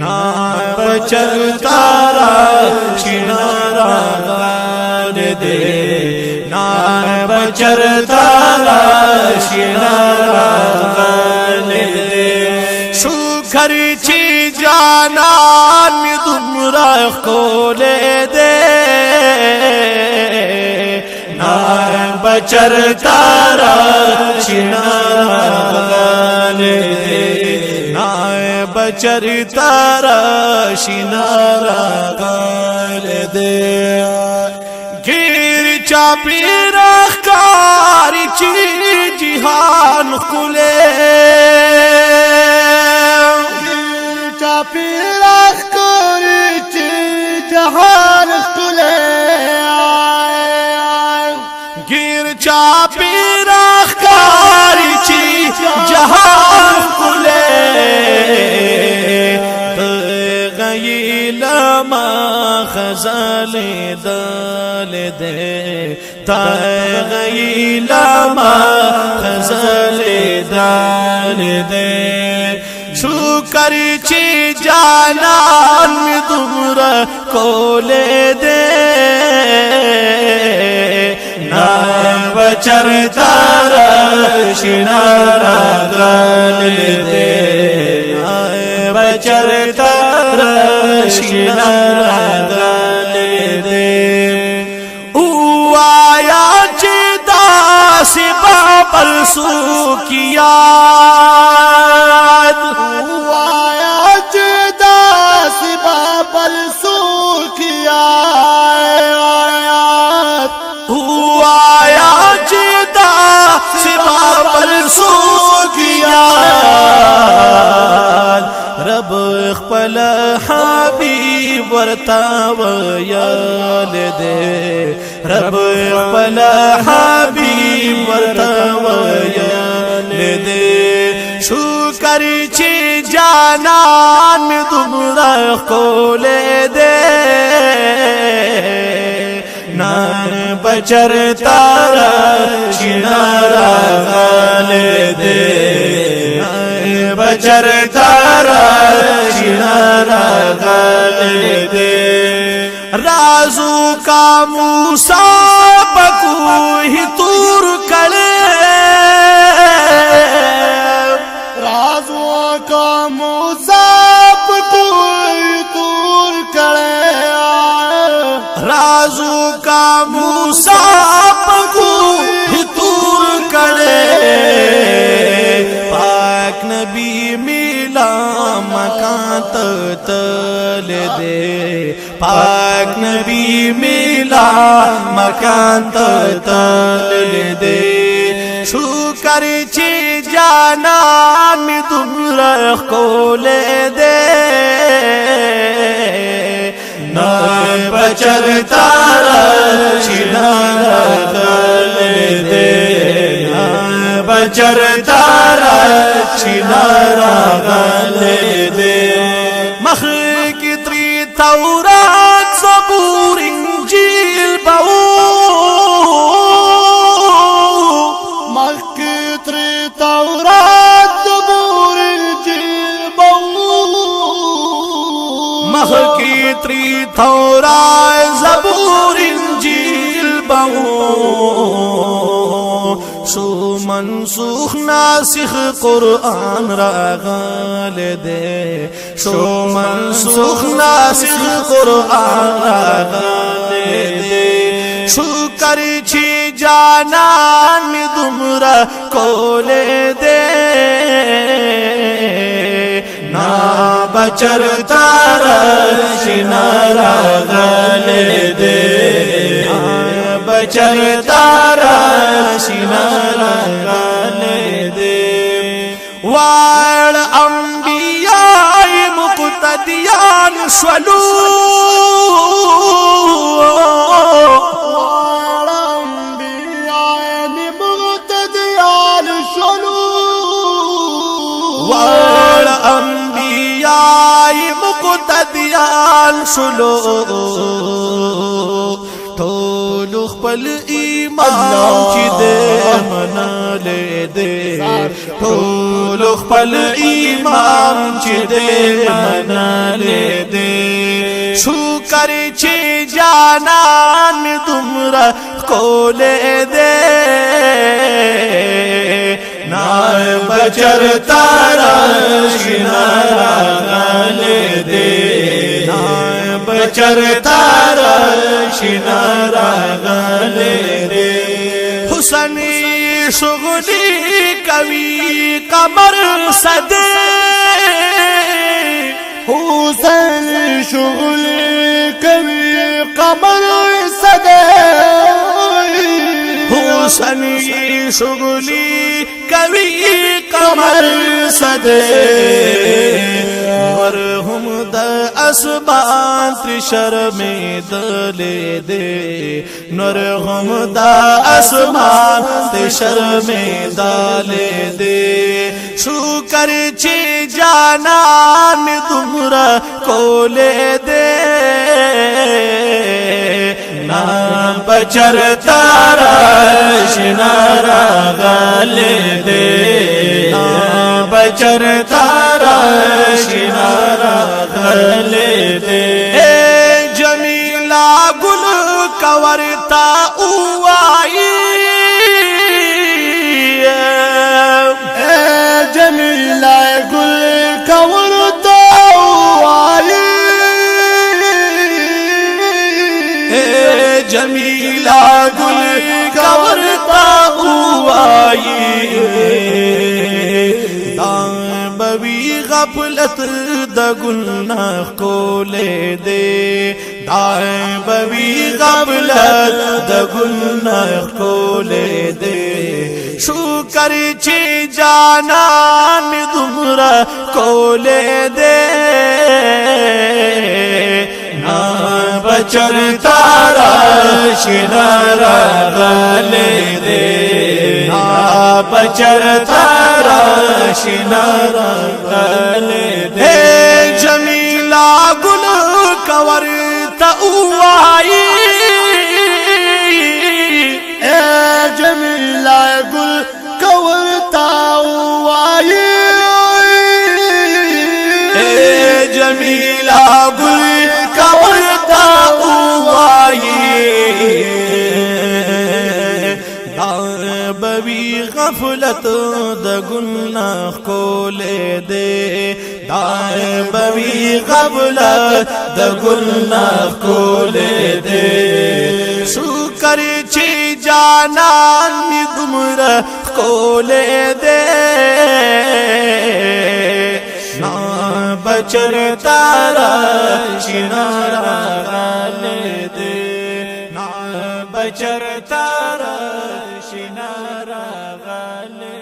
ना बचर तारा शिनारा गान दे ना बचर तारा शिनारा गान दे सुखर छी जाना तुमरा खोले दे ना बचर तारा शिनारा गान दे ना बचर तारा शिनारा गान दे गिर चापी रखारी ची जिहान खुले चापी रखारी ची जहान खुले गिर चापी रखारी ची जहान खुले लमा खजल दल दे तगई लमा खजल दल दे शुकर ची जानान तुमरा कोले दे ना बचर तारा शिनारा गान दे बचर तारा शिनारा गान दे आया चिदा से बाबल सुखिया आया चिदा से बाबल सुखिया आया चिदा से बाबल सुखिया रब खपल हबीब वर्ताव याल दे रब खपल हबीब वर्ताव याल दे शुकर ची जानान तुमरा खोले दे ना बचर तारा शिनारा गान दे बचर तारा शिनारा गान दे राजू का मूसा बकू ही तूर कले राजू का मूसा बकू ही तूर कले राजू का मूसा बकू ही तूर कले नबी मिला मकान तल दे पाक नबी मिला मकान तल दे शुकर ची जानान तुमरा खोले दे ना बचर तारा शिनारा गान दे बचर तारा शिनारा गान दे मख की त्री तौरात सबूर इंजील बहू मख की त्री तौरात सबूर इंजील बहू मख की त्री तौरात सबूर इंजील बहू सो मनसूख नासिख कुरान रागाल दे सो मनसूख नासिख कुरान रागाल दे शुकर छी जानान तुमरा कोले दे ना बचर तारा शिनारा गान दे बचर तारा शिनारा गान दे वाड़ अंबिया मुक्तदियान स्वलू वाड़ अंबिया मुक्तदियान स्वलू वाड़ अंबिया मुक्तदियान स्वलू तो ټول خپل ایمان چې دې منلې دې ټول خپل ایمان چې دې منلې دې شکر چې جانان می دومره کولې دې نا بچر تارا شنارا غالے دے نا بچر تارا شنارا غالے دے حسنی شغلی کوي قمر صدے حسن شغلی کوي قمر صدے حسنی شغلی کوي قمر صدے مرهم د اسمان تر شرمې دلې دې نورهم د اسمان تر شرمې دلې دې شکر چې جانان دومره کولې دې نا بچر تارا شنارا غالے دے نا بچر تارا شنارا غالے دے اے جمیلہ گل کورتا اوائی اے جمیلہ گل کورتا اوائی جمیلہ گل کورتا اوائی دان بوی غفلت د گلنا کولے دے دان بوی غفلت د گلنا کولے دے شکر چې جانان دومره کولے دے بچر تارا شنارا غالے دے بچر تارا شنارا غالے دے جمیلہ گل کورتا اوائی اے جمیلہ گل کورتا اوائی اے جمیلہ گل کورتا اوائی بوی غفلت د گناہ کولے دے دائیں بوی غفلت د گناہ کولے دے شکر چې جانان می گمراه کولے دے نا بچر تارا شنارا غالے دے نا بچر تارا شنارا غالے